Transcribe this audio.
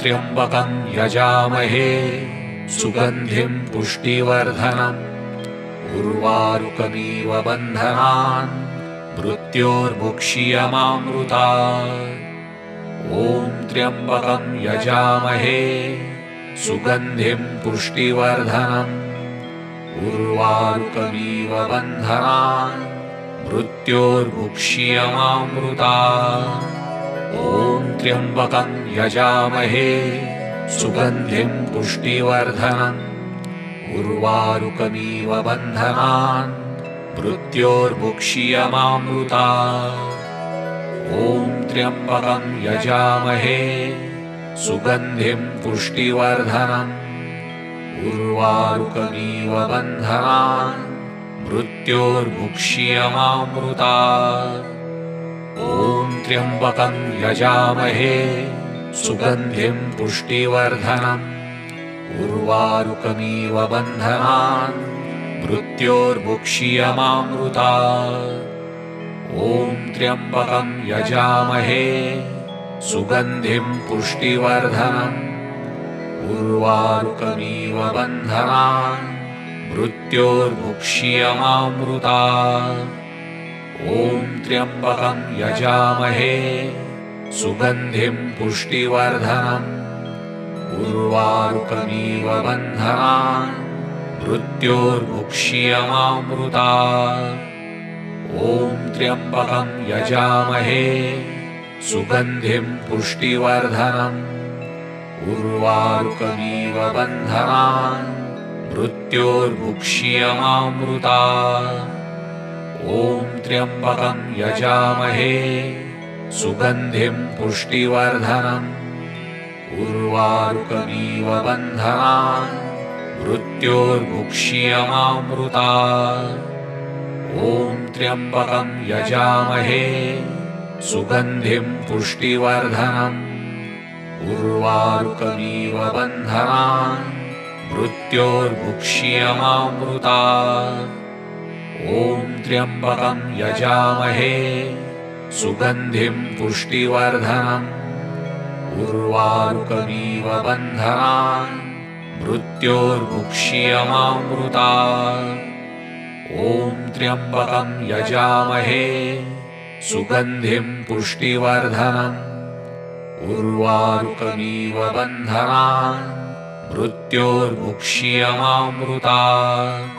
त्र्यम्बकं यजामहे सुगन्धिं पुष्टिवर्धनम् उर्वारुकमिव बन्धनान् मृत्योर्मुक्षीयमामृतात्। ॐ त्र्यम्बकं यजामहे सुगन्धिं पुष्टिवर्धनम् उर्वारुकमिव बन्धनान् मृत्योर्मुक्षीयमामृतात्। ॐ त्र्यम्बकं यजामहे सुगन्धिं पुष्टिवर्धनम् उर्वारुकमिव बन्धनान् मृत्योर्मुक्षीयमामृतात्। ॐ त्र्यम्बकं यजामहे सुगन्धिं पुष्टिवर्धनम् उर्वारुकमिव बन्धनान् मृत्योर्मुक्षीयमामृतात्। ॐ त्र्यम्बकं यजामहे सुगन्धिं पुष्टिवर्धनम् उर्वारुकमिव बन्धनान् मृत्योर्मुक्षीयमामृतात्। ॐ त्र्यम्बकं यजामहे सुगन्धिं पुष्टिवर्धनम् उर्वारुकमिव बन्धनान् मृत्योर्मुक्षीयमामृतात्। ॐ त्र्यम्बकं यजामहे सुगन्धिं पुष्टिवर्धनम् उर्वारुकमिव बन्धनान् मृत्योर्मुक्षीयमामृतात्। ॐ त्र्यम्बकं यजामहे सुगन्धिं पुष्टिवर्धनम् उर्वारुकमिव बन्धनान् मृत्योर्मुक्षीयमामृतात्। ॐ त्र्यम्बकं यजामहे सुगन्धिं पुष्टिवर्धनम् उर्वारुकमिव बन्धनान् मृत्योर्मुक्षीयमामृतात्। ॐ त्र्यम्बकं यजामहे सुगन्धिं पुष्टिवर्धनम् उर्वारुकमिव बन्धनान् मृत्योर्मुक्षीयमामृतात्। ॐ त्र्यम्बकं यजामहे सुगन्धिं पुष्टिवर्धनम् उर्वारुकमिव बन्धनान् मृत्योर्मुक्षीयमामृतात्। ॐ त्र्यम्बकं यजामहे सुगन्धिं पुष्टिवर्धनम् उर्वारुकमिव बन्धनान् मृत्योर्मुक्षीयमामृतात्।